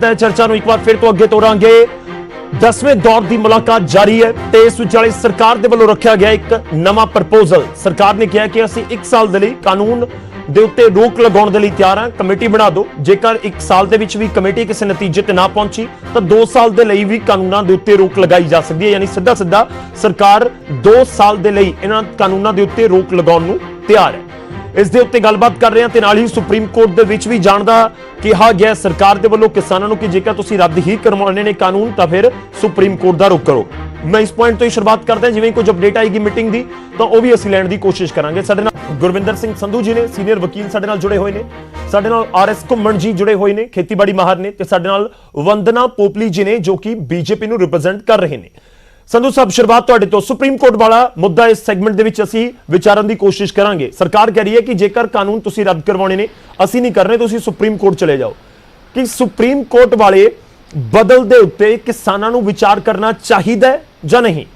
चर्चा ਨੂੰ ਇੱਕ ਵਾਰ ਫਿਰ ਤੋਂ ਅੱਗੇ ਤੋਰਾਂਗੇ। 10ਵੇਂ ਦੌਰ ਦੀ ਮੁਲਾਕਾਤ ਜਾਰੀ ਹੈ ਤੇ ਇਸ ਵਿਚਾਲੇ ਸਰਕਾਰ ਦੇ ਵੱਲੋਂ ਰੱਖਿਆ ਗਿਆ ਇੱਕ ਨਵਾਂ ਪ੍ਰਪੋਜ਼ਲ। ਸਰਕਾਰ ਨੇ ਕਿਹਾ ਕਿ ਅਸੀਂ 1 ਸਾਲ ਦੇ ਲਈ ਕਾਨੂੰਨ ਦੇ ਉੱਤੇ ਰੋਕ ਲਗਾਉਣ ਦੇ ਲਈ ਤਿਆਰ ਹਾਂ। ਕਮੇਟੀ ਬਣਾ ਦਿਓ। ਜੇਕਰ 1 ਸਾਲ ਦੇ ਵਿੱਚ ਵੀ ਕਮੇਟੀ ਕਿਸੇ ਨਤੀਜੇ ਤੇ ਨਾ ਪਹੁੰਚੀ ਤਾਂ 2 ਸਾਲ ਦੇ ਲਈ ਵੀ ਕਾਨੂੰਨਾਂ ਦੇ ਉੱਤੇ ਰੋਕ ਲਗਾਈ ਜਾ ਸਕਦੀ ਹੈ। ਯਾਨੀ ਸਿੱਧਾ ਸਿੱਧਾ ਸਰਕਾਰ 2 ਸਾਲ ਦੇ ਲਈ ਇਹਨਾਂ ਕਾਨੂੰਨਾਂ ਦੇ ਉੱਤੇ ਰੋਕ ਲਗਾਉਣ ਨੂੰ ਤਿਆਰ ਹੈ। इस दे उत्ते गलबात कर रहे हैं ते नाल ही सुप्रीम कोर्ट दे विच भी जानदा कहा गया सरकार दे वल्लों किसानां नूं कि जेकर तुसीं रद्द ही करवाने ने कानून तां फिर सुप्रीम कोर्ट दा रुख करो। मैं इस पॉइंट तो ही शुरुआत करदा जिवें कुछ अपडेट आएगी मीटिंग दी तां ओह भी असीं लैण दी कोशिश करांगे। साडे नाल गुरविंदर सिंह संधू जी ने सीनियर वकील साडे नाल जुड़े होए ने, साडे नाल RS घुम्मण जी जुड़े होए ने खेतीबाड़ी माहर ने ते साडे नाल वंदना पोपली जी ने जो कि बीजेपी नूं रिप्रेजेंट कर रहे ने। संधू साहब शुरुआत तुहाडे तो सुप्रीम कोर्ट वाला मुद्दा इस सैगमेंट दे विच असीं विचारन दी कोशिश करांगे। सरकार कह रही है कि जेकर कानून तुसीं रद्द करवाने ने असीं नहीं करने, तुसीं सुप्रीम कोर्ट चले जाओ। कि सुप्रीम कोर्ट वाले बदल दे उत्ते किसानां नूं विचार करना चाहिदा है जां नहीं?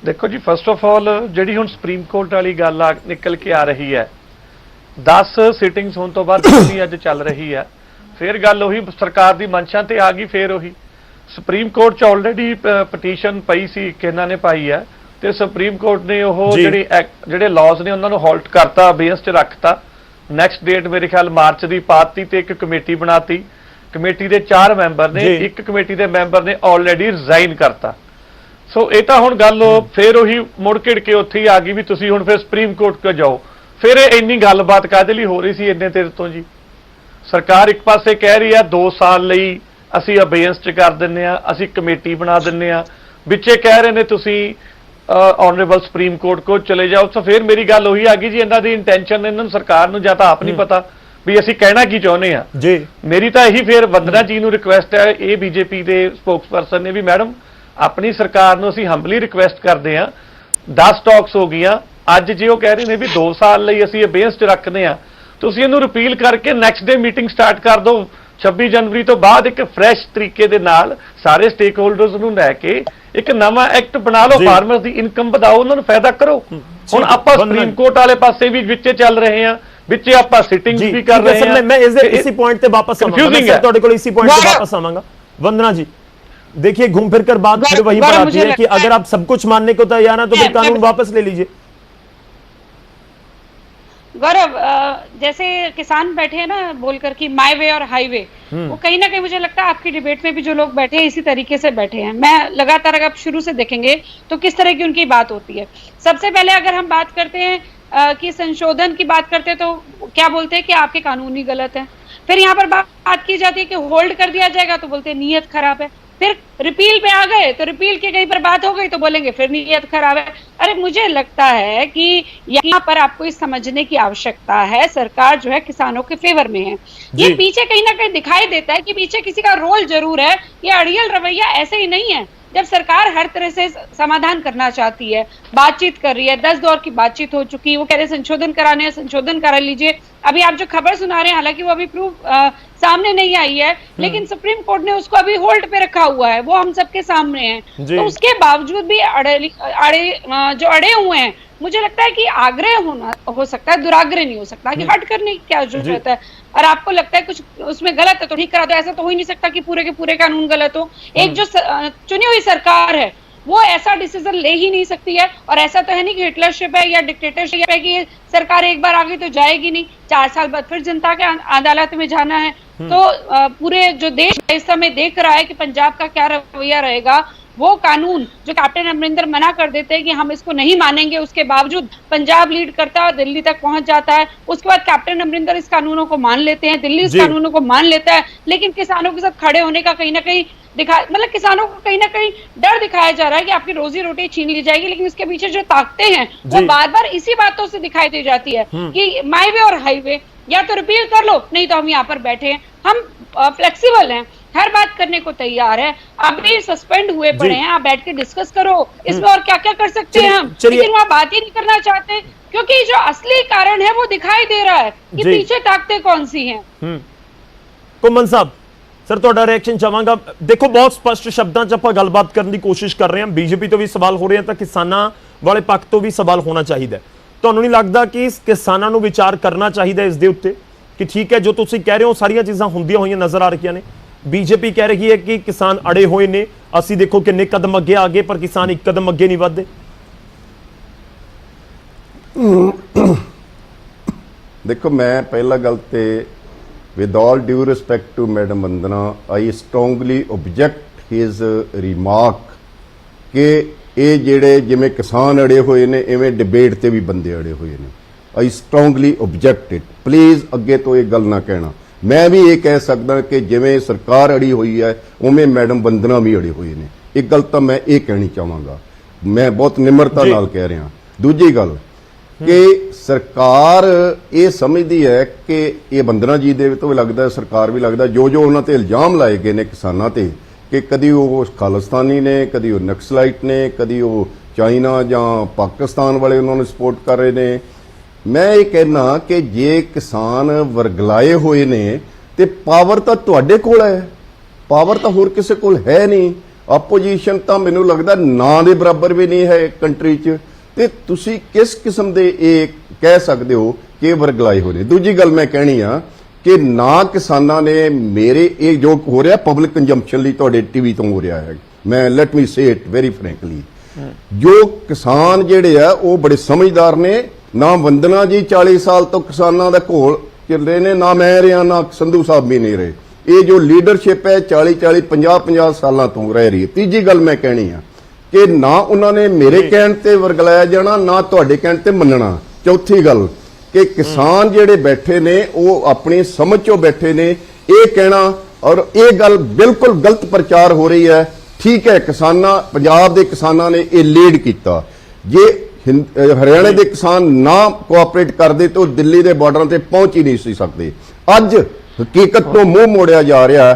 देखो जी, फस्ट ऑफ ऑल जिहड़ी हुण सुप्रीम कोर्ट वाली गल निकल के आ रही है, 10 सिटिंग्स होने तो बाद अज चल रही है, फिर गल उही सरकार दी मंशा ते आ गई। फिर उही सुप्रीम कोर्ट च ऑलरेडी पटीशन पई सी कि इन्हां ने पाई है ते सुप्रीम कोर्ट ने ओह ਜਿਹੜੇ लॉज ने उन्हां नूं हॉल्ट करता, बेस च रखता। नैक्सट डेट मेरे ख्याल मार्च दी पाती ते एक कमेटी बनाती। कमेटी दे 4 मैंबर ने, एक कमेटी दे मैंबर ने ऑलरेडी रिजाइन करता। सो ये तो हुण गल फिर उही मुड़ घिड़ के उत्थे ही आ गई भी तुसीं हुण फिर सुप्रीम कोर्ट को जाओ। फिर इन्नी गलबात काहदे लई हो रही सी इन्ने देर तो जी? सरकार एक पासे कह रही है 2 साल लई ਅਸੀਂ ਅਬੇਂਸ ਚ ਕਰ ਦਿੰਨੇ ਆ, ਅਸੀਂ ਕਮੇਟੀ ਬਣਾ ਦਿੰਨੇ ਆ, ਵਿੱਚੇ ਕਹਿ ਰਹੇ ਨੇ ਤੁਸੀਂ ਆਨਰੇਬਲ ਸੁਪਰੀਮ ਕੋਰਟ ਕੋ ਚਲੇ ਜਾਓ। ਤਾਂ ਫਿਰ ਮੇਰੀ ਗੱਲ ਉਹੀ ਆ ਗਈ ਜੀ, ਇਹਨਾਂ ਦੀ ਇੰਟੈਂਸ਼ਨ ਇਹਨਾਂ ਨੂੰ ਸਰਕਾਰ ਨੂੰ ਜਾਂ ਤਾਂ ਆਪ ਨਹੀਂ ਪਤਾ ਵੀ ਅਸੀਂ ਕਹਿਣਾ ਕੀ ਚਾਹੁੰਦੇ ਆ ਜੀ। ਮੇਰੀ ਤਾਂ ਇਹੀ ਫਿਰ ਵੰਦਨਾ ਜੀ ਨੂੰ ਰਿਕੁਐਸਟ ਹੈ, ਇਹ ਬੀਜੇਪੀ ਦੇ ਸਪੋਕਸਪਰਸਨ ਨੇ, ਵੀ ਮੈਡਮ ਆਪਣੀ ਸਰਕਾਰ ਨੂੰ ਅਸੀਂ ਹੰਬਲੀ ਰਿਕੁਐਸਟ ਕਰਦੇ ਆ, 10 ਟਾਕਸ ਹੋ ਗਈਆਂ, ਅੱਜ ਜੇ ਉਹ ਕਹਿ ਰਹੇ ਨੇ ਵੀ 2 ਸਾਲ ਲਈ ਅਸੀਂ ਅਬੇਂਸ ਚ ਰੱਖਦੇ ਆ, ਤੁਸੀਂ ਇਹਨੂੰ ਰਿਪੀਲ ਕਰਕੇ ਨੈਕਸਟ ਡੇ ਮੀਟਿੰਗ ਸਟਾਰਟ ਕਰ ਦਿਓ। 26 जनवरी तो बाद एक फ्रैश तरीके दे नाल सारे स्टेक होल्डर्स नूं लैके एक नवां एक्ट बना लो, फार्मर्स दी इनकम वधाओ, उन्हां नूं फायदा करो। हुण आपां सुप्रीम कोर्ट वाले पासे भी विचे चल रहे हैं, विचे आपां सिटिंग्स भी कर रहे हैं। मैं इसी पॉइंट पे वापस आवांगा, मैं तुहाडे कोल इसी पॉइंट पे वापस आवांगा। वंदना जी देखिए, घूम फिर कर बात फिर वहीं पर आती है कि अगर आप सब कुछ मानने को तैयार हैं तो फिर कानून वापस ले लीजिए। गौरव, जैसे किसान बैठे हैं ना बोलकर कि माई वे और हाईवे, वो कहीं ना कहीं मुझे लगता है आपकी डिबेट में भी जो लोग बैठे हैं इसी तरीके से बैठे हैं। मैं लगातार अगर शुरू से देखेंगे तो किस तरह की उनकी बात होती है। सबसे पहले अगर हम बात करते हैं कि संशोधन की बात करते हैं तो क्या बोलते हैं कि आपके कानून ही गलत है। फिर यहाँ पर बात की जाती है कि होल्ड कर दिया जाएगा तो बोलते हैं नीयत खराब है। फिर रिपील पे आ गए तो रिपील की कहीं पर बात हो गई तो बोलेंगे फिर नीयत खराब है। अरे मुझे लगता है कि यहाँ पर आपको इस समझने की आवश्यकता है, सरकार जो है किसानों के फेवर में है। ये पीछे कहीं ना कहीं दिखाई देता है कि पीछे किसी का रोल जरूर है। ये अड़ियल रवैया ऐसे ही नहीं है। जब सरकार हर तरह से समाधान करना चाहती है, बातचीत कर रही है, 10 दौर की बातचीत हो चुकी है, वो कह रहे संशोधन कराने हैं, संशोधन करा लीजिए। अभी आप जो खबर सुना रहे हैं, हालांकि वो अभी प्रूफ सामने नहीं आई है, लेकिन सुप्रीम कोर्ट ने उसको अभी होल्ड पे रखा हुआ है, वो हम सबके सामने है। तो उसके बावजूद भी अड़े हुए हैं। मुझे लगता है कि आग्रह हो सकता है, दुराग्रह नहीं हो सकता कि हट करने की क्या जरूरत है। और आपको लगता है कुछ उसमें गलत है तो ठीक करा दो, ऐसा तो हो ही नहीं सकता कि पूरे के पूरे कानून गलत हो। एक जो चुनी हुई सरकार है वो ऐसा डिसीजन ले ही नहीं सकती है। और ऐसा तो है नहीं कि हिटलरशिप है या डिक्टेटरशिप है कि सरकार एक बार आ गई तो जाएगी नहीं, 4 साल बाद फिर जनता के अदालत में जाना है। तो पूरे जो देश इस समय देख रहा है कि पंजाब का क्या रवैया रहेगा। वो कानून जो कैप्टन अमरिंदर मना कर देते हैं कि हम इसको नहीं मानेंगे, उसके बावजूद पंजाब लीड करता है, दिल्ली तक पहुंच जाता है। उसके बाद कैप्टन अमरिंदर इस कानूनों को मान लेते हैं, दिल्ली इस कानूनों को मान लेता है, लेकिन किसानों के साथ खड़े होने का कहीं ना कहीं मतलब किसानों को कहीं ना कहीं डर दिखाया जा रहा है कि आपकी रोजी रोटी छीन ली जाएगी। लेकिन इसके पीछे जो ताकतें हैं वो बार बार इसी बातों से दिखाई दे जाती है कि माई वे और हाईवे या तो रिपील कर लो, नहीं तो हम यहाँ पर बैठे हैं। हम फ्लेक्सिबल हैं, हर बात करने को तैयार है। अभी सस्पेंड हुए पड़े हैं, आप बैठ के डिस्कस करो इसमें और क्या क्या कर सकते हैं हम, लेकिन वहाँ बात ही नहीं करना चाहते क्योंकि जो असली कारण है वो दिखाई दे रहा है कि पीछे ताकतें कौन सी हैं। घुम्मन साहब सर तुहाडा रिएक्शन चाहांगा। देखो बहुत स्पष्ट शब्दां च आपां गलबात करन दी कोशिश कर रहे हैं, बीजेपी तो भी सवाल हो रहे हैं तो किसानां वाले पक्ष तो भी सवाल होना चाहिए। तुहानूं नहीं लगदा कि किसानां नूं विचार करना चाहिए इस दे उत्ते कि ठीक है जो तुसीं कह रहे हो सारियां चीज़ां हुंदियां होईयां नज़र आ रहीआं ने, बीजेपी कह रही है कि किसान अड़े हुए ने, ਅਸੀਂ देखो किन्ने कदम अगे आ गए पर किसान एक कदम अगे नहीं ਵਧਦੇ। देखो मैं पहला गल ते with all due respect to madam Vandana I strongly object his remark कि ਇਹ ਜਿਹੜੇ ਜਿਵੇਂ ਕਿਸਾਨ ਅੜੇ ਹੋਏ ਨੇ ਇਵੇਂ ਡਿਬੇਟ ਤੇ ਵੀ ਬੰਦੇ ਅੜੇ ਹੋਏ ਨੇ। ਆਈ ਸਟਰੋਂਗਲੀ ਆਬਜੈਕਟ ਇਟ। ਪਲੀਜ਼ ਅੱਗੇ ਤੋਂ ਇਹ ਗੱਲ ਨਾ ਕਹਿਣਾ। ਮੈਂ ਵੀ ਇਹ ਕਹਿ ਸਕਦਾ ਕਿ ਜਿਵੇਂ ਸਰਕਾਰ ਅੜੀ ਹੋਈ ਹੈ ਉਵੇਂ ਮੈਡਮ ਵੰਦਨਾ ਵੀ ਅੜੇ ਹੋਏ ਨੇ। ਇੱਕ ਗੱਲ ਤਾਂ ਮੈਂ ਇਹ ਕਹਿਣੀ ਚਾਹਾਂਗਾ, ਮੈਂ ਬਹੁਤ ਨਿਮਰਤਾ ਨਾਲ ਕਹਿ ਰਿਹਾ। ਦੂਜੀ ਗੱਲ ਕਿ ਸਰਕਾਰ ਇਹ ਸਮਝਦੀ ਹੈ ਕਿ ਇਹ ਵੰਦਨਾ ਜੀ ਦੇ ਤੋਂ ਵੀ ਲੱਗਦਾ, ਸਰਕਾਰ ਵੀ ਲੱਗਦਾ, ਜੋ ਉਹਨਾਂ ਤੇ ਇਲਜ਼ਾਮ ਲਾਏ ਗਏ ਨੇ ਕਿਸਾਨਾਂ ਤੇ ਕਿ ਕਦੀ ਉਹ ਖਾਲਿਸਤਾਨੀ ਨੇ, ਕਦੀ ਉਹ ਨਕਸਲਾਈਟ ਨੇ, ਕਦੀ ਉਹ ਚਾਈਨਾ ਜਾਂ ਪਾਕਿਸਤਾਨ ਵਾਲੇ ਉਹਨਾਂ ਨੂੰ ਸਪੋਰਟ ਕਰ ਰਹੇ ਨੇ। ਮੈਂ ਇਹ ਕਹਿਣਾ ਕਿ ਜੇ ਕਿਸਾਨ ਵਰਗਲਾਏ ਹੋਏ ਨੇ ਤੇ ਪਾਵਰ ਤਾਂ ਤੁਹਾਡੇ ਕੋਲ ਹੈ, ਪਾਵਰ ਤਾਂ ਹੋਰ ਕਿਸੇ ਕੋਲ ਹੈ ਨਹੀਂ। ਆਪੋਜੀਸ਼ਨ ਤਾਂ ਮੈਨੂੰ ਲੱਗਦਾ ਨਾਂ ਦੇ ਬਰਾਬਰ ਵੀ ਨਹੀਂ ਹੈ ਕੰਟਰੀ 'ਚ, ਤੇ ਤੁਸੀਂ ਕਿਸ ਕਿਸਮ ਦੇ ਇਹ ਕਹਿ ਸਕਦੇ ਹੋ ਕਿ ਵਰਗਲਾਏ ਹੋਏ ਨੇ। ਦੂਜੀ ਗੱਲ ਮੈਂ ਕਹਿਣੀ ਆ ਕਿ ਨਾ ਕਿਸਾਨਾਂ ਨੇ ਮੇਰੇ ਇਹ ਜੋ ਹੋ ਰਿਹਾ ਪਬਲਿਕ ਕੰਜ਼ੰਪਸ਼ਨ ਲਈ ਤੁਹਾਡੇ ਟੀਵੀ ਤੋਂ ਹੋ ਰਿਹਾ ਹੈ, ਮੈਂ let me say it very frankly, ਜੋ ਕਿਸਾਨ ਜਿਹੜੇ ਆ ਉਹ ਬੜੇ ਸਮਝਦਾਰ ਨੇ। ਨਾ ਵੰਦਨਾ ਜੀ 40 ਸਾਲ ਤੋਂ ਕਿਸਾਨਾਂ ਦਾ ਘੋਲ ਚੱਲੇ ਨੇ, ਨਾ ਮੈਂ ਰਿਹਾ, ਨਾ ਸੰਧੂ ਸਾਹਿਬ ਵੀ ਨਹੀਂ ਰਹੇ। ਇਹ ਜੋ ਲੀਡਰਸ਼ਿਪ ਹੈ 40 50 ਸਾਲਾਂ ਤੋਂ ਰਹਿ ਰਹੀ ਹੈ। ਤੀਜੀ ਗੱਲ ਮੈਂ ਕਹਿਣੀ ਆ ਕਿ ਨਾ ਉਹਨਾਂ ਨੇ ਮੇਰੇ ਕਹਿਣ ਤੇ ਵਰਗਲਾਇਆ ਜਾਣਾ, ਨਾ ਤੁਹਾਡੇ ਕਹਿਣ ਤੇ ਮੰਨਣਾ। ਚੌਥੀ ਗੱਲ ਕਿ ਕਿਸਾਨ ਜਿਹੜੇ ਬੈਠੇ ਨੇ ਉਹ ਆਪਣੀ ਸਮਝ ਚੋਂ ਬੈਠੇ ਨੇ ਇਹ ਕਹਿਣਾ, ਔਰ ਇਹ ਗੱਲ ਬਿਲਕੁਲ ਗਲਤ ਪ੍ਰਚਾਰ ਹੋ ਰਹੀ ਹੈ। ਠੀਕ ਹੈ, ਕਿਸਾਨਾਂ, ਪੰਜਾਬ ਦੇ ਕਿਸਾਨਾਂ ਨੇ ਇਹ ਲੀਡ ਕੀਤਾ। ਜੇ ਹਰਿਆਣੇ ਦੇ ਕਿਸਾਨ ਨਾ ਕੋਆਪਰੇਟ ਕਰਦੇ ਤਾਂ ਉਹ ਦਿੱਲੀ ਦੇ ਬਾਰਡਰਾਂ ਤੇ ਪਹੁੰਚ ਹੀ ਨਹੀਂ ਸੀ ਸਕਦੇ। ਅੱਜ ਹਕੀਕਤ ਤੋਂ ਮੂੰਹ ਮੋੜਿਆ ਜਾ ਰਿਹਾ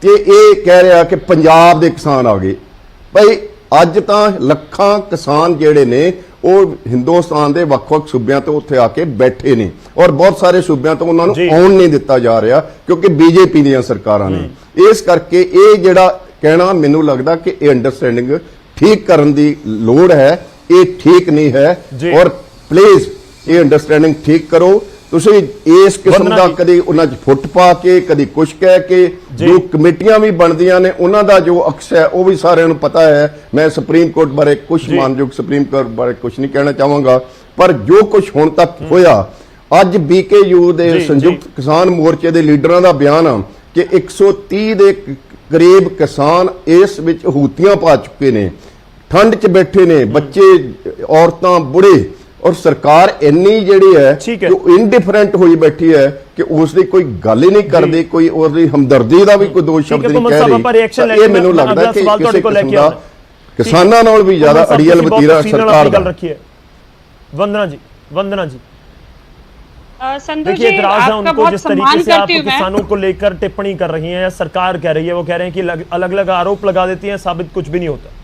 ਕਿ ਇਹ ਕਹਿ ਰਿਹਾ ਕਿ ਪੰਜਾਬ ਦੇ ਕਿਸਾਨ ਆ ਗਏ। ਭਾਈ ਅੱਜ ਤਾਂ ਲੱਖਾਂ ਕਿਸਾਨ ਜਿਹੜੇ ਨੇ ਉਹ ਹਿੰਦੁਸਤਾਨ ਦੇ ਵੱਖ-ਵੱਖ ਸੂਬਿਆਂ ਤੋਂ ਉੱਥੇ ਆ ਕੇ ਬੈਠੇ ਨੇ, ਔਰ ਬਹੁਤ ਸਾਰੇ ਸੂਬਿਆਂ ਤੋਂ ਉਹਨਾਂ ਨੂੰ ਆਉਣ ਨਹੀਂ ਦਿੱਤਾ ਜਾ ਰਿਹਾ ਕਿਉਂਕਿ ਬੀਜੇਪੀ ਦੀਆਂ ਸਰਕਾਰਾਂ ਨੇ। ਇਸ ਕਰਕੇ ਇਹ ਜਿਹੜਾ ਕਹਿਣਾ ਮੈਨੂੰ ਲੱਗਦਾ ਕਿ ਇਹ ਅੰਡਰਸਟੈਂਡਿੰਗ ਠੀਕ ਕਰਨ ਦੀ ਲੋੜ ਹੈ, ਇਹ ਠੀਕ ਨਹੀਂ ਹੈ। ਔਰ ਪਲੀਜ਼ ਇਹ ਅੰਡਰਸਟੈਂਡਿੰਗ ਠੀਕ ਕਰੋ। ਤੁਸੀਂ ਇਸ ਕਿਸਮ ਦਾ ਕਦੀ ਉਹਨਾਂ 'ਚ ਫੁੱਟ ਪਾ ਕੇ, ਕਦੀ ਕੁਛ ਕਹਿ ਕੇ, ਜੋ ਕਮੇਟੀਆਂ ਵੀ ਬਣਦੀਆਂ ਨੇ ਉਹਨਾਂ ਦਾ ਜੋ ਅਕਸ ਹੈ ਉਹ ਵੀ ਸਾਰਿਆਂ ਨੂੰ ਪਤਾ ਹੈ। ਮੈਂ ਸੁਪਰੀਮ ਕੋਰਟ ਬਾਰੇ ਕੁਛ ਮਾਨਯੋਗ ਸੁਪਰੀਮ ਕੋਰਟ ਬਾਰੇ ਕੁਛ ਨਹੀਂ ਕਹਿਣਾ ਚਾਹਾਂਗਾ, ਪਰ ਜੋ ਕੁਛ ਹੁਣ ਤੱਕ ਹੋਇਆ, ਅੱਜ BKU ਦੇ ਸੰਯੁਕਤ ਕਿਸਾਨ ਮੋਰਚੇ ਦੇ ਲੀਡਰਾਂ ਦਾ ਬਿਆਨ ਆ ਕਿ 130 ਦੇ ਕਰੀਬ ਕਿਸਾਨ ਇਸ ਵਿੱਚ ਹੂਤੀਆਂ ਪਾ ਚੁੱਕੇ ਨੇ, ਠੰਡ 'ਚ ਬੈਠੇ ਨੇ, ਬੱਚੇ, ਔਰਤਾਂ, ਬੁੜੇ, ਔਰ ਸਰਕਾਰ ਇੰਨੀ ਜਿਹੜੀ ਹੈ ਜੋ ਇਨਡਿਫਰੈਂਟ ਹੋਈ ਬੈਠੀ ਹੈ ਕਿ ਉਸ ਦੀ ਕੋਈ ਗੱਲ ਹੀ ਨਹੀਂ ਕਰਦੀ, ਕੋਈ ਉਸ ਦੀ ਹਮਦਰਦੀ ਦਾ ਵੀ ਕੋਈ ਦੋ ਸ਼ਬਦ ਨਹੀਂ ਕਹਿ ਰਹੀ। ਇਹ ਮੈਨੂੰ ਲੱਗਦਾ ਕਿ ਕਿਸੇ ਕਿਸਮ ਦਾ ਕਿਸਾਨਾਂ ਨਾਲ ਵੀ ਜ਼ਿਆਦਾ ਅੜੀਅਲ ਵਤੀਰਾ ਸਰਕਾਰ ਦਾ ਰੱਖੀ ਹੈ। वंदना जी संधू देखिए, जी, इतराज है आपका उनको बहुत जिस तरीके सम्मान से आप करती हूँ मैं। किसानों को लेकर टिप्पणी कर रही हैं या सरकार कह रही है, वो कह रहे हैं कि अलग अलग आरोप लगा देती हैं, साबित कुछ भी नहीं होता।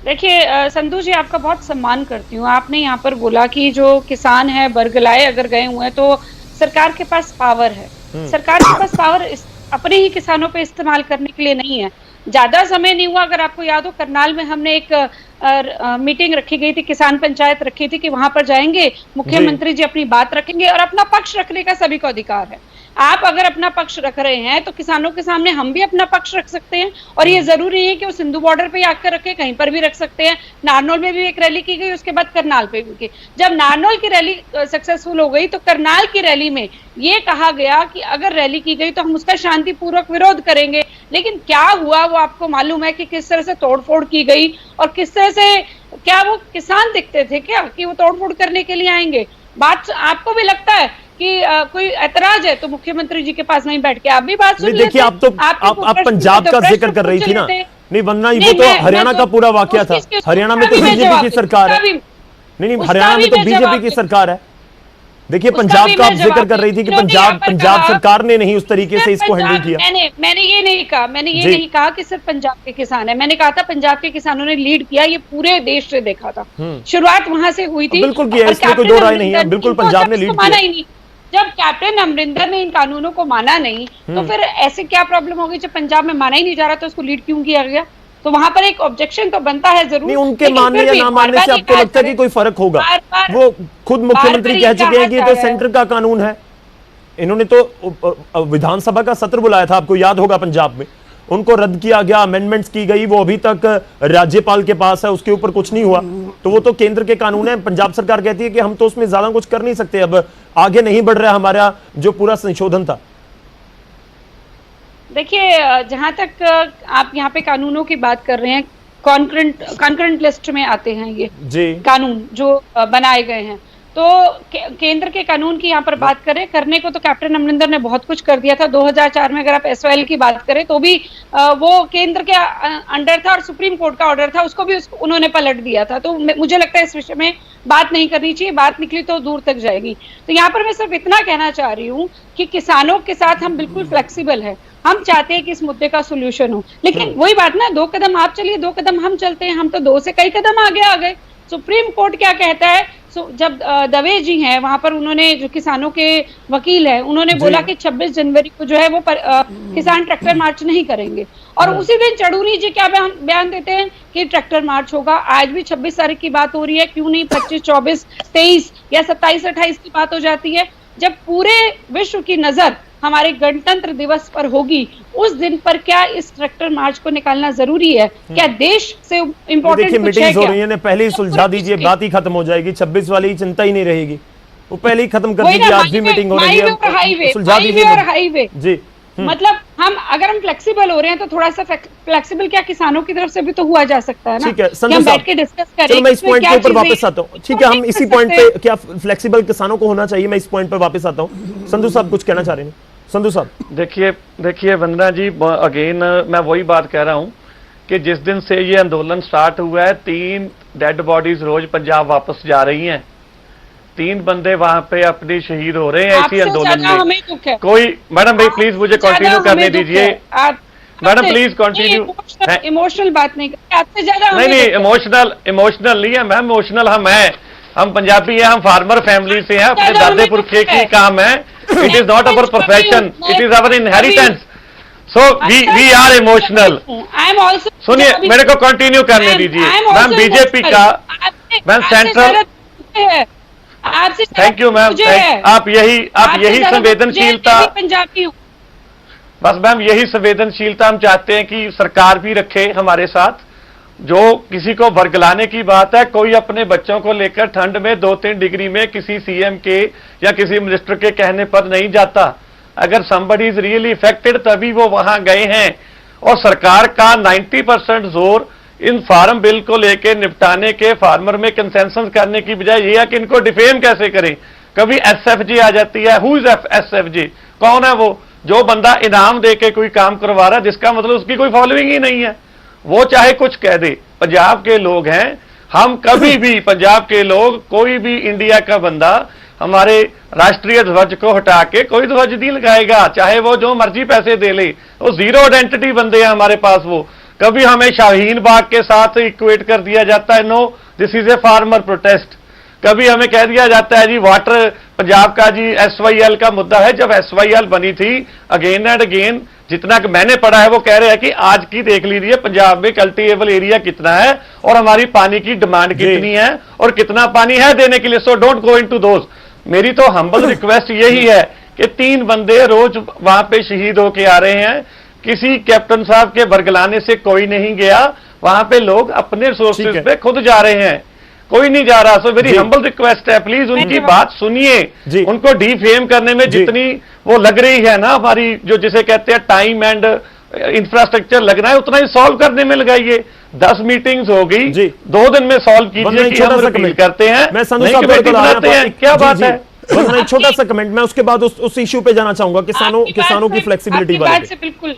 देखिए संधू जी, आपका बहुत सम्मान करती हूँ। आपने यहाँ पर बोला कि जो किसान है बरगलाए अगर गए हुए हैं तो सरकार के पास पावर है। सरकार के पास पावर अपने ही किसानों पे इस्तेमाल करने के लिए नहीं है। ज्यादा समय नहीं हुआ, अगर आपको याद हो करनाल में हमने एक मीटिंग रखी गई थी, किसान पंचायत रखी थी कि वहां पर जाएंगे, मुख्यमंत्री जी अपनी बात रखेंगे और अपना पक्ष रखने का सभी को अधिकार है। आप अगर अपना पक्ष रख रहे हैं तो किसानों के सामने हम भी अपना पक्ष रख सकते हैं, और ये जरूरी है कि वो सिंधु बॉर्डर पे आकर रखे, कहीं पर भी रख सकते हैं। नारनौल में भी एक रैली की गई, उसके बाद करनाल पे भी की। जब नारनौल की रैली सक्सेसफुल हो गई तो करनाल की रैली में ये कहा गया कि अगर रैली की गई तो हम उसका शांतिपूर्वक विरोध करेंगे। लेकिन क्या हुआ वो आपको मालूम है कि किस तरह से तोड़फोड़ की गई, और किस तरह से, क्या वो किसान दिखते थे क्या कि वो तोड़फोड़ करने के लिए आएंगे? बात आपको भी लगता है कि कोई ऐतराज है तो मुख्यमंत्री जी के पास नहीं बैठ के आप भी बात सुन लेते। देखिए, आप पंजाब का जिक्र कर रही थी ना। नहीं वंदना, वो तो हरियाणा का पूरा वाकया था। हरियाणा में तो बीजेपी की सरकार है। नहीं, हरियाणा में तो बीजेपी की सरकार है। देखिए, पंजाब का आप जिक्र कर रही थी कि पंजाब सरकार ने नहीं उस तरीके से इसको हैंडल किया। मैंने ये नहीं कहा कि सिर्फ पंजाब के किसान है। मैंने कहा था पंजाब के किसानों ने लीड किया, ये पूरे देश से देखा था। शुरुआत वहां से हुई थी। बिल्कुल किया, इसमें कोई दो राय नहीं है। बिल्कुल पंजाब ने लीड किया। जब कैप्टन अमरिंदर ने इन कानूनों को माना नहीं तो फिर ऐसे क्या प्रॉब्लम होगी? जब पंजाब में माना ही नहीं जा रहा तो उसको लीड क्यों किया गया? तो वहां पर एक ऑब्जेक्शन तो बनता है जरूर। नहीं, उनके मानने या ना मानने से आपको लगता है कि कोई फर्क होगा? वो खुद मुख्यमंत्री कह चुके हैं कि ये तो सेंटर का कानून है। इन्होंने तो विधानसभा का सत्र बुलाया था, आपको याद होगा, पंजाब में उनको रद्द किया गया, अमेंडमेंट्स की गई, वो अभी तक राज्यपाल के पास है, उसके ऊपर कुछ नहीं हुआ। तो वो तो केंद्र के कानून है। पंजाब सरकार कहती है कि हम तो उसमें ज्यादा कुछ कर नहीं सकते, अब आगे नहीं बढ़ रहा हमारा जो पूरा संशोधन था। देखिए, जहां तक आप यहाँ पे कानूनों की बात कर रहे हैं, कॉन्करेंट लिस्ट में आते हैं ये जी कानून जो बनाए गए हैं। तो केंद्र के कानून की यहाँ पर बात करें, करने को तो कैप्टन अमरिंदर ने बहुत कुछ कर दिया था। 2004 में अगर आप एसवाईएल की बात करें तो भी वो केंद्र के अंडर था और सुप्रीम कोर्ट का ऑर्डर था, उसको भी उन्होंने पलट दिया था। तो मुझे लगता है इस विषय में बात नहीं करनी चाहिए, बात निकली तो दूर तक जाएगी। तो यहाँ पर मैं सिर्फ इतना कहना चाह रही हूँ कि किसानों के साथ हम बिल्कुल फ्लेक्सिबल है, हम चाहते हैं कि इस मुद्दे का सोल्यूशन हो, लेकिन वही बात ना, 2 कदम आप चलिए, 2 कदम हम चलते हैं, हम तो 2 से कई कदम आगे आ गए। सुप्रीम कोर्ट क्या कहता है, जब दवे जी हैं वहां पर, उन्होंने, जो किसानों के वकील है, उन्होंने बोला कि 26 जनवरी को जो है वो किसान ट्रैक्टर मार्च नहीं करेंगे, और उसी दिन चढ़ूरी जी क्या बयान देते हैं कि ट्रैक्टर मार्च होगा। आज भी 26 तारीख की बात हो रही है, क्यों नहीं 25, 24, 23 या 27, 28 की बात हो जाती है। जब पूरे विश्व की नजर हमारे गणतंत्र दिवस पर होगी, उस दिन पर क्या इस ट्रैक्टर मार्च को निकालना जरूरी है? क्या देश से इम्पोर्टेंट कुछ है? मीटिंग्स हो रही है, पहले ही सुलझा दीजिए, बात ही खत्म हो जाएगी, 26 वाली चिंता ही नहीं रहेगी, वो पहले ही खत्म कर दीजिए। आज भी मीटिंग हो रही है, सुलझा दीजिए। और हाईवे जी, मतलब अगर हम फ्लेक्सिबल हो रहे हैं तो थोड़ा सा फ्लेक्सिबल क्या किसानों की तरफ से भी तो हुआ जा सकता है ना। ठीक है, कि संधू हम साहब, बैठ के डिस्कस करें। चलो मैं इस पॉइंट के ऊपर क्या वापस आता हूँ। ठीक है, हम इसी पॉइंट पे, क्या फ्लेक्सिबल किसानों को होना चाहिए, मैं इस पॉइंट पे वापस आता हूँ। संधू साहब कुछ कहना चाह रहे हैं? संधू साहब, देखिए वंदना जी, अगेन मैं वही बात कह रहा हूं कि जिस दिन से ये आंदोलन स्टार्ट हुआ है, 3 डेड बॉडीज रोज पंजाब वापस जा रही हैं, 3 बंदे वहां पे अपनी शहीद हो रहे हैं इसी आंदोलन में। कोई मैडम भाई प्लीज मुझे कंटिन्यू करने दीजिए, मैडम प्लीज कंटिन्यू। इमोशनल बात नहीं करते, आपसे ज्यादा नहीं, इमोशनल नहीं है मैम, इमोशनल हम पंजाबी हैं, हम फार्मर फैमिली से हैं, अपने दादे पुरखे की काम है। It is not our profession, it is our inheritance, so we are emotional. सुनिए, मेरे को कंटिन्यू करने दीजिए। मैम बीजेपी का, ma'am central, thank you ma'am, आप यही संवेदनशीलता, पंजाबी हूँ बस मैम यही संवेदनशीलता हम चाहते हैं कि सरकार भी रखे हमारे साथ। जो किसी को बरगलाने की बात है, कोई अपने बच्चों को लेकर ठंड में 2-3 डिग्री में किसी सीएम के या किसी मिनिस्टर के कहने पर नहीं जाता। अगर somebody is really affected तभी वो वहां गए हैं। और सरकार का 90% जोर इन फार्म बिल को लेकर निपटाने के, फार्मर में कंसेंसस करने की बजाय ये है कि इनको डिफेम कैसे करें। कभी एसएफजे आ जाती है, हु इज एसएफजे, कौन है वो? जो बंदा इनाम दे के कोई काम करवा रहा है, जिसका मतलब उसकी कोई फॉलोइंग ही नहीं है, वो चाहे कुछ कह दे। पंजाब के लोग हैं हम, कभी भी पंजाब के लोग, कोई भी इंडिया का बंदा हमारे राष्ट्रीय ध्वज को हटा के कोई ध्वज नहीं लगाएगा, चाहे वो जो मर्जी पैसे दे ले। वो जीरो आइडेंटिटी बंदे हैं हमारे पास। वो कभी हमें शाहीन बाग के साथ इक्वेट कर दिया जाता है, no this is a farmer protest. कभी हमें कह दिया जाता है जी वाटर पंजाब का जी एसवाईएल का मुद्दा है। जब एसवाईएल बनी थी, अगेन एंड अगेन जितना कि मैंने पढ़ा है वो कह रहे हैं कि आज की देख लीजिए पंजाब में कल्टीवेबल एरिया कितना है और हमारी पानी की डिमांड कितनी है और कितना पानी है देने के लिए। So don't go into those. मेरी तो हम्बल रिक्वेस्ट यही है कि 3 बंदे रोज वहां पे शहीद होके आ रहे हैं, किसी कैप्टन साहब के बरगलाने से कोई नहीं गया, वहां पे लोग अपने रिसोर्सेज पे खुद जा रहे हैं, कोई नहीं जा रहा। सो वेरी हम्बल रिक्वेस्ट है, प्लीज उनकी बात सुनिए। उनको डिफेम करने में जितनी वो लग रही है ना, हमारी जो जिसे कहते हैं टाइम एंड इंफ्रास्ट्रक्चर लगना है, उतना ही सॉल्व करने में लगाइए। 10 मीटिंग्स हो गई, 2 दिन में सॉल्व कीजिए कि हम रिपील करते हैं, मैं बनाते हैं, क्या बात है। एक छोटा सा कमेंट, मैं उसके बाद उस इश्यू पे जाना चाहूंगा, किसानों की फ्लेक्सिबिलिटी वाले पे। बिल्कुल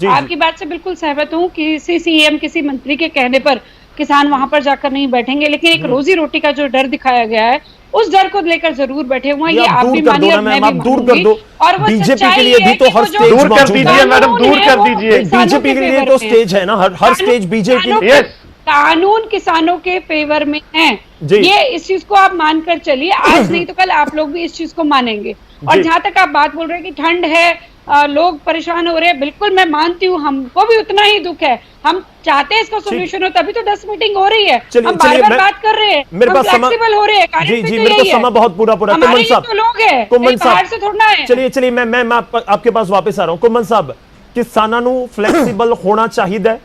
आपकी बात से बिल्कुल सहमत हूँ। किसी सीएम, किसी मंत्री के कहने पर किसान वहां पर जाकर नहीं बैठेंगे, लेकिन एक रोजी रोटी का जो डर दिखाया गया है, उस डर को लेकर जरूर बैठे हुए हैं। ये आप भी मानिए और मैं भी दूर कर दो। और वो बीजेपी के लिए भी तो हर स्टेज दूर कर दीजिए मैडम, दूर कर दीजिए। बीजेपी के लिए तो स्टेज है ना, हर स्टेज बीजेपी। कानून किसानों के फेवर में है, ये इस चीज को आप मानकर चलिए। आज नहीं तो कल आप लोग भी इस चीज को मानेंगे। और जी। जहां तक आप बात बोल रहे हैं कि ठंड है, लोग परेशान हो रहे हैं, बिल्कुल मैं मानती हूँ, हमको भी उतना ही दुख है। हम चाहते हैं इसका सोल्यूशन हो, तभी तो 10 मीटिंग हो रही है। चलिए, हम बार चलिए, बार मैं- बात कर रहे हैं, मेरे हम पास समय- फ्लेक्सिबल हो रहे हैं। जी कार्यक्रम जी तो मेरे को यही है। समय बहुत पूरा हमारे कुम्मन लिए साहब, तो लोग हैं, कुम्मन कहीं बाहर से थोड़ा है। चलिए चलिए मैं आपके पास वापस आ रहा हूं। कुम्मन साहब, किसानां ਨੂੰ ਫਲੈਕਸੀਬਲ ਹੋਣਾ ਚਾਹੀਦਾ ਹੈ।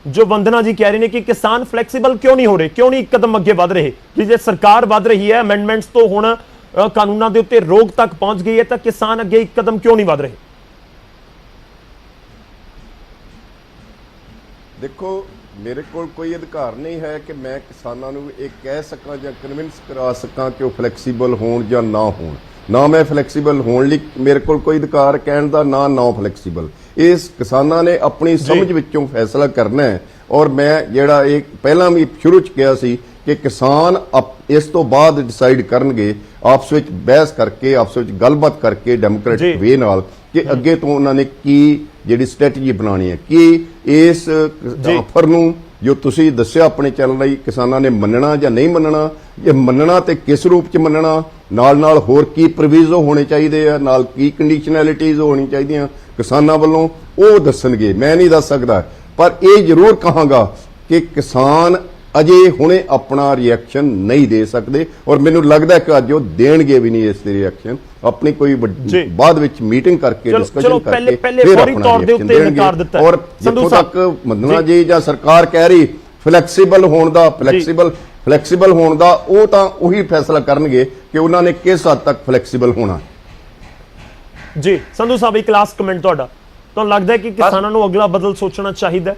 ਜੋ ਵੰਦਨਾ ਜੀ ਕਹਿ ਰਹੇ ਨੇ ਕਿ ਕਿਸਾਨ ਫਲੈਕਸੀਬਲ ਕਿਉਂ ਨਹੀਂ ਹੋ ਰਹੇ, ਕਿਉਂ ਨਹੀਂ ਇੱਕ ਕਦਮ ਅੱਗੇ ਵਧ ਰਹੇ, ਕਿ ਜੇ ਸਰਕਾਰ ਵਧ ਰਹੀ ਹੈ ਅਮੈਂਡਮੈਂਟਸ ਤੋਂ ਹੁਣ ਕਾਨੂੰਨਾਂ ਦੇ ਉੱਤੇ ਰੋਕ ਤੱਕ ਪਹੁੰਚ ਗਈ ਹੈ, ਤਾਂ ਕਿਸਾਨ ਅੱਗੇ ਇੱਕ ਕਦਮ ਕਿਉਂ ਨਹੀਂ ਵਧ ਰਹੇ? ਦੇਖੋ, ਮੇਰੇ ਕੋਲ ਕੋਈ ਅਧਿਕਾਰ ਨਹੀਂ ਹੈ ਕਿ ਮੈਂ ਕਿਸਾਨਾਂ ਨੂੰ ਇਹ ਕਹਿ ਸਕਾਂ ਜਾਂ ਕਨਵਿੰਸ ਕਰਾ ਸਕਾਂ ਕਿ ਉਹ ਫਲੈਕਸੀਬਲ ਹੋਣ ਜਾਂ ਨਾ ਹੋਣ। ਨਾ ਮੈਂ ਫਲੈਕਸੀਬਲ ਹੋਣ ਲਈ ਮੇਰੇ ਕੋਲ ਕੋਈ ਅਧਿਕਾਰ ਕਹਿਣ ਦਾ, ਨਾ ਫਲੈਕਸੀਬਲ। ਇਸ ਕਿਸਾਨਾਂ ਨੇ ਆਪਣੀ ਸਮਝ ਵਿੱਚੋਂ ਫੈਸਲਾ ਕਰਨਾ ਹੈ। ਔਰ ਮੈਂ ਜਿਹੜਾ ਇਹ ਪਹਿਲਾਂ ਵੀ ਸ਼ੁਰੂ ਚ ਕਿਹਾ ਸੀ ਕਿ ਕਿਸਾਨ ਇਸ ਤੋਂ ਬਾਅਦ ਡਿਸਾਈਡ ਕਰਨਗੇ, ਆਪਸ ਵਿੱਚ ਬਹਿਸ ਕਰਕੇ, ਆਪਸ ਵਿੱਚ ਗੱਲਬਾਤ ਕਰਕੇ ਡੈਮੋਕ੍ਰੈਟਿਕ ਵੇ ਨਾਲ, ਕਿ ਅੱਗੇ ਤੋਂ ਉਹਨਾਂ ਨੇ ਕੀ ਜਿਹੜੀ ਸਟ੍ਰੈਟਜੀ ਬਣਾਉਣੀ ਹੈ, ਕਿ ਇਸ ਆਫਰ ਨੂੰ ਜੋ ਤੁਸੀਂ ਦੱਸਿਆ ਆਪਣੇ ਚੈਨਲ ਲਈ ਕਿਸਾਨਾਂ ਨੇ ਮੰਨਣਾ ਜਾਂ ਨਹੀਂ ਮੰਨਣਾ, ਜੇ ਮੰਨਣਾ ਤੇ ਕਿਸ ਰੂਪ ਚ ਮੰਨਣਾ, ਨਾਲ ਹੋਰ ਕੀ ਪ੍ਰੋਵੀਜ਼ੋ ਹੋਣੇ ਚਾਹੀਦੇ ਆ, ਨਾਲ ਕੀ ਕੰਡੀਸ਼ਨੈਲਿਟੀਜ਼ ਹੋਣੀ ਚਾਹੀਦੀਆਂ ਕਿਸਾਨਾਂ ਵੱਲੋਂ, ਉਹ ਦੱਸਣਗੇ। ਮੈਂ ਨਹੀਂ ਦੱਸ ਸਕਦਾ, ਪਰ ਇਹ ਜ਼ਰੂਰ ਕਹਾਂਗਾ ਕਿ ਕਿਸਾਨ ਅਜੇ ਹੁਣੇ ਆਪਣਾ ਰਿਐਕਸ਼ਨ ਨਹੀਂ ਦੇ ਸਕਦੇ, ਔਰ ਮੈਨੂੰ ਲੱਗਦਾ ਕਿ ਅੱਜ ਉਹ ਦੇਣਗੇ ਵੀ ਨਹੀਂ ਇਸ ਦੇ ਰਿਐਕਸ਼ਨ। ਆਪਣੀ ਕੋਈ ਬਾਅਦ ਵਿੱਚ ਮੀਟਿੰਗ ਕਰਕੇ ਡਿਸਕਸ਼ਨ ਕਰਕੇ ਫਿਰ ਆਪਣਾ ਰਿਐਕਸ਼ਨ ਦੇਣਗੇ। ਔਰ ਜਿੱਥੋਂ ਤੱਕ ਮੰਦਨਾ ਜੀ ਜਾਂ ਸਰਕਾਰ ਕਹਿ ਰਹੀ ਫਲੈਕਸੀਬਲ ਹੋਣ ਦਾ, ਫਲੈਕਸੀਬਲ ਹੋਣ ਦਾ, ਉਹ ਤਾਂ ਉਹੀ ਫੈਸਲਾ ਕਰਨਗੇ ਕਿ ਉਹਨਾਂ ਨੇ ਕਿਸ ਹੱਦ ਤੱਕ ਫਲੈਕਸੀਬਲ ਹੋਣਾ। ਜੀ ਸੰਧੂ ਸਾਹਿਬ, ਇੱਕ ਲਾਸਟ ਕਮੈਂਟ ਤੁਹਾਡਾ। ਤੁਹਾਨੂੰ ਲੱਗਦਾ ਹੈ ਕਿ ਕਿਸਾਨਾਂ ਨੂੰ ਅਗਲਾ ਬਦਲ ਸੋਚਣਾ ਚਾਹੀਦਾ ਹੈ?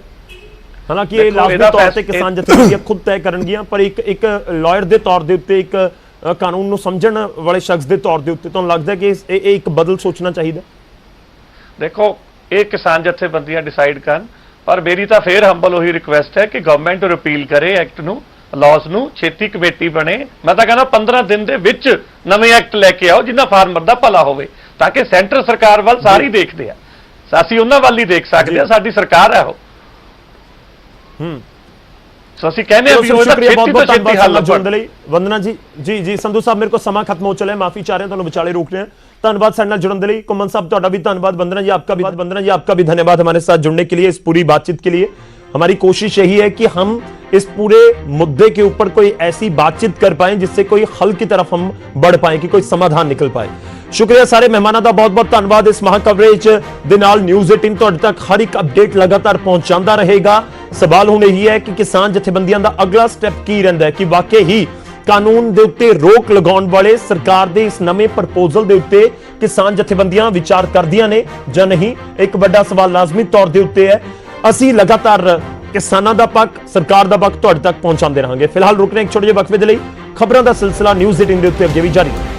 ਹਾਲਾਂਕਿ ਇਹ ਲਾਜ਼ਮੀ ਤੌਰ ਤੇ ਕਿਸਾਨ ਜਥੇਬੰਦੀਆਂ ਖੁਦ ਤੈਅ ਕਰਨਗੀਆਂ, ਪਰ ਇੱਕ ਲਾਇਰ ਦੇ ਤੌਰ ਦੇ ਉੱਤੇ, ਇੱਕ ਕਾਨੂੰਨ ਨੂੰ ਸਮਝਣ ਵਾਲੇ ਸ਼ਖਸ ਦੇ ਤੌਰ ਦੇ ਉੱਤੇ ਤੁਹਾਨੂੰ ਲੱਗਦਾ ਹੈ ਕਿ ਇਹ ਇੱਕ ਬਦਲ ਸੋਚਣਾ ਚਾਹੀਦਾ? ਦੇਖੋ, ਇਹ ਕਿਸਾਨ ਜਥੇਬੰਦੀਆਂ ਡਿਸਾਈਡ ਕਰਨ, ਪਰ ਮੇਰੀ ਤਾਂ ਫੇਰ ਹੰਬਲ ਉਹੀ ਰਿਕੁਐਸਟ ਹੈ ਕਿ ਗਵਰਨਮੈਂਟ ਰਿਪੀਲ ਕਰੇ ਐਕਟ ਨੂੰ, ਲਾਜ਼ ਨੂੰ, ਛੇਤੀ ਕਮੇਟੀ ਬਣੇ। ਮੈਂ ਤਾਂ ਕਹਿੰਦਾ 15 ਦਿਨ ਦੇ ਵਿੱਚ ਨਵੇਂ ਐਕਟ ਲੈ ਕੇ ਆਓ ਜਿਨ੍ਹਾਂ ਫਾਰਮਰ ਦਾ ਭਲਾ ਹੋਵੇ, ਤਾਂ ਕਿ ਸੈਂਟਰ ਸਰਕਾਰ ਵੱਲ ਸਾਰੀ ਦੇਖਦੇ ਆ, ਅਸੀਂ ਉਹਨਾਂ ਵੱਲ ਹੀ ਦੇਖ ਸਕਦੇ ਆ, ਸਾਡੀ ਸਰਕਾਰ ਹੈ ਉਹ। ਸੋ ਅਸੀਂ ਕਹਿੰਦੇ ਆ ਵੀ ਉਹ ਛੇਤੀ ਤੋਂ ਛੇਤੀ ਹੱਲ ਜੁੜਨ ਲਈ। ਵੰਦਨਾ ਜੀ, ਜੀ ਸੰਧੂ ਸਾਹਿਬ, ਮੇਰੇ ਕੋਲ ਸਮਾਂ ਖਤਮ ਹੋ ਚਲਿਆ, ਮਾਫੀ ਚਾਹ ਰਹੇ, ਤੁਹਾਨੂੰ ਵਿਚਾਲੇ रोक रहे हैं। धन्यवाद ਸਾਡੇ ਨਾਲ जुड़ने के लिए। कुम्मन साहब, ਤੁਹਾਡਾ भी धन्यवाद। वंदना जी आपका भी धन्यवाद हमारे साथ जुड़ने के लिए, इस पूरी बातचीत के लिए। हमारी कोशिश यही है कि हम इस पूरे मुद्दे के ऊपर कोई ऐसी बातचीत कर पाए जिससे कोई हल की तरफ हम बढ़ पाए, कि कोई समाधान निकल पाए। शुक्रिया सारे मेहमानों का, बहुत बहुत धन्यवाद। इस महा कवरेज दे नाल न्यूज़ 18 ਤੁਹਾਡੇ तक हर एक अपडेट लगातार पहुंचाता रहेगा। सवाल हुण यही है कि किसान जथेबंदियां दा अगला स्टैप की रहिंदा है, कि वाकई ही कानून दे उत्ते रोक लगाउण वाले सरकार दे इस नਵੇਂ प्रपोजल दे उत्ते किसान जथेबंदियां विचार करदियां ने जां नहीं। एक बड़ा सवाल लाजमी तौर दे उत्ते है। ਅਸੀਂ लगातार किसानां दा पक्ष, सरकार दा पक्ष ਤੁਹਾਡੇ तक पहुंचाते रहांगे। फिलहाल रुक रहे एक छोटे ਜਿਹੇ वक्फे दे लई। खबरां दा सिलसिला न्यूज़ 18 दे उत्ते अगे भी जारी है।